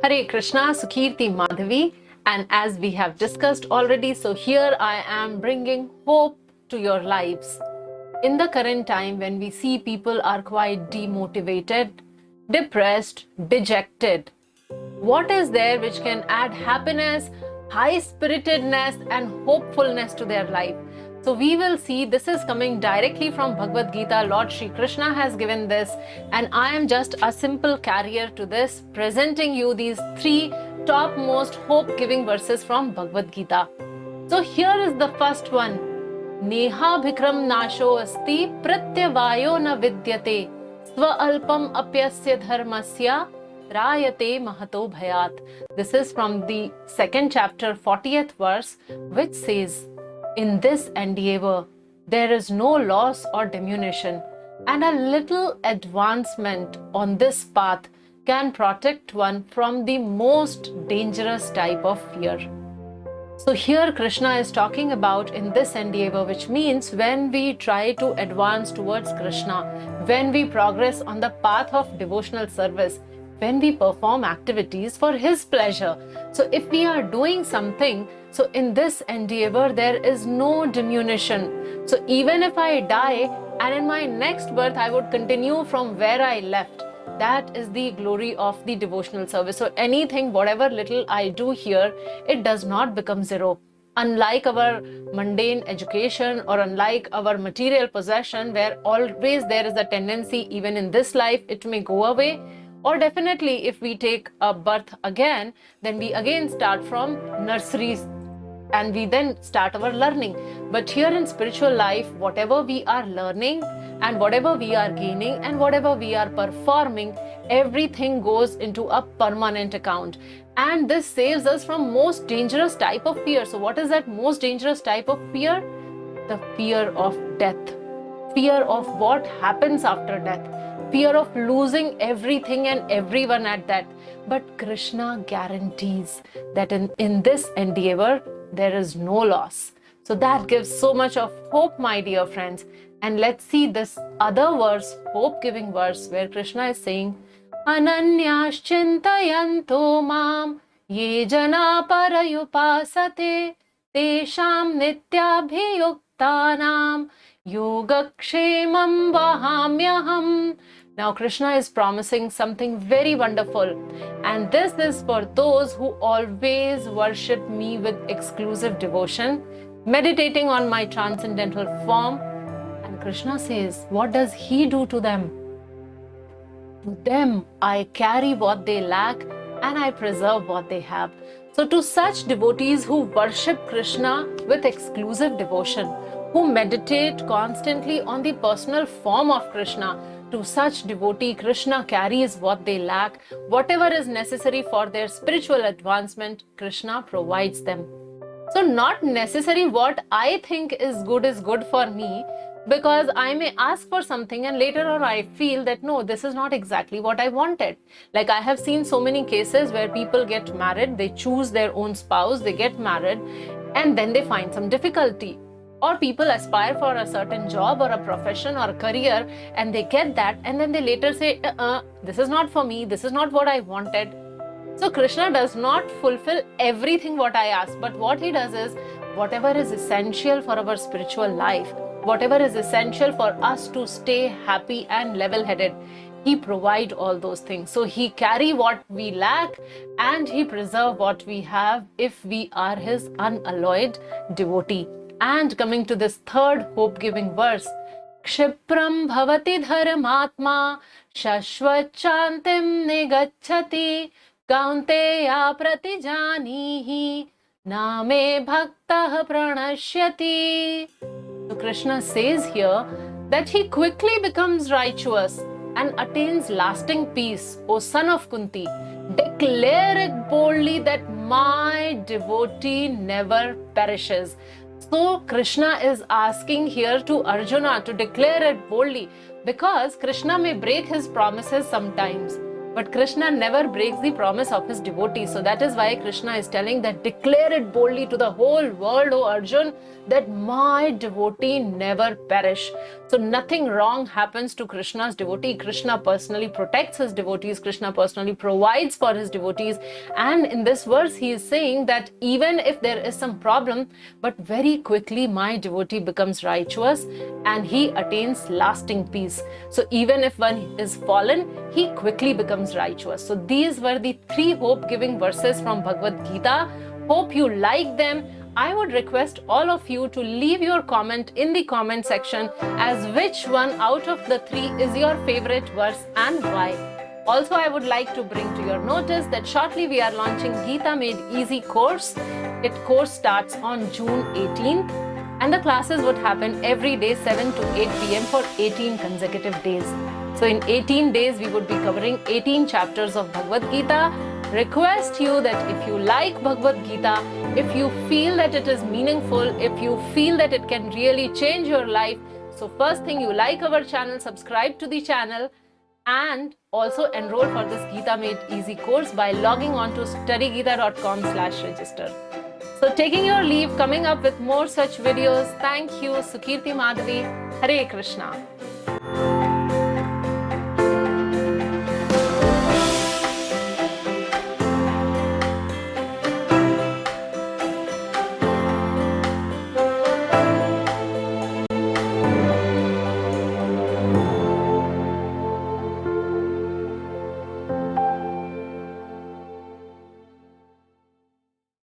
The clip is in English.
Hare Krishna, Sukirti Madhavi. And as we have discussed already, so here I am bringing hope to your lives. In the current time, when we see people are quite demotivated, depressed, dejected, what is there which can add happiness, high spiritedness, and hopefulness to their life? So we will see, this is coming directly from Bhagavad Gita. Lord Shri Krishna has given this, and I am just a simple carrier to this, presenting you these three topmost hope-giving verses from Bhagavad Gita. So here is the first one. Neha bhikram nasho asti pratyavayo na vidyate swa alpam apyasya dharmasya rayate mahato bhayat. This is from the second chapter, 40th verse, which says, in this endeavor, there is no loss or diminution, and a little advancement on this path can protect one from the most dangerous type of fear. So here Krishna is talking about in this endeavor, which means when we try to advance towards Krishna, when we progress on the path of devotional service, when we perform activities for His pleasure. So if we are doing something, so in this endeavor, there is no diminution. So even if I die and in my next birth, I would continue from where I left. That is the glory of the devotional service. So anything, whatever little I do here, it does not become zero. Unlike our mundane education or unlike our material possession, where always there is a tendency, even in this life, it may go away. Or definitely if we take a birth again, then we again start from nurseries and we then start our learning. But here in spiritual life, whatever we are learning and whatever we are gaining and whatever we are performing, everything goes into a permanent account. And this saves us from most dangerous type of fear. So what is that most dangerous type of fear? The fear of death. Fear of what happens after death. Fear of losing everything and everyone at that. But Krishna guarantees that in this endeavor, there is no loss. So that gives so much of hope, my dear friends. And let's see this other verse, hope-giving verse, where Krishna is saying, Ananyas chintayanto mam ye jana parayupasate tesham nityabhiyuktanam yogakshemam vahamyaham. Now Krishna is promising something very wonderful, and this is for those who always worship me with exclusive devotion, meditating on my transcendental form. And Krishna says, what does He do to them? To them I carry what they lack and I preserve what they have. So to such devotees who worship Krishna with exclusive devotion, who meditate constantly on the personal form of Krishna, to such devotee, Krishna carries what they lack. Whatever is necessary for their spiritual advancement, Krishna provides them. So not necessarily what I think is good for me, because I may ask for something and later on I feel that no, this is not exactly what I wanted. Like I have seen so many cases where people get married, they choose their own spouse, they get married, and then they find some difficulty. Or people aspire for a certain job or a profession or a career and they get that, and then they later say, this is not for me, this is not what I wanted. So Krishna does not fulfill everything what I ask, but what He does is, whatever is essential for our spiritual life, whatever is essential for us to stay happy and level-headed, He provide all those things. So He carry what we lack and He preserve what we have if we are His unalloyed devotee. And coming to this third hope-giving verse, Kshipram bhavati dharmatma shashvachantim negacchati kaunteya pratijanihi name bhaktah pranashyati. So Krishna says here that he quickly becomes righteous and attains lasting peace. O son of Kunti, declare it boldly that my devotee never perishes. So Krishna is asking here to Arjuna to declare it boldly, because Krishna may break his promises sometimes, But Krishna never breaks the promise of his devotees. So that is why Krishna is telling that declare it boldly to the whole world, O Arjun, that my devotee never perish. So nothing wrong happens to Krishna's devotee. Krishna personally protects his devotees. Krishna personally provides for his devotees. And in this verse, he is saying that even if there is some problem, but very quickly my devotee becomes righteous and he attains lasting peace. So even if one is fallen, he quickly becomes righteous. So these were the 3 hope-giving verses from Bhagavad Gita. Hope you like them. I would request all of you to leave your comment in the comment section as which one out of the 3 is your favorite verse and why. Also, I would like to bring to your notice that shortly we are launching Gita Made Easy course. Course starts on June 18th and the classes would happen every day 7 to 8 p.m. for 18 consecutive days. So in 18 days, we would be covering 18 chapters of Bhagavad Gita. Request you that if you like Bhagavad Gita, if you feel that it is meaningful, if you feel that it can really change your life, so first thing, you like our channel, subscribe to the channel, and also enroll for this Gita Made Easy course by logging on to studygita.com/register. So taking your leave, coming up with more such videos. Thank you, Sukirti Madhavi. Hare Krishna.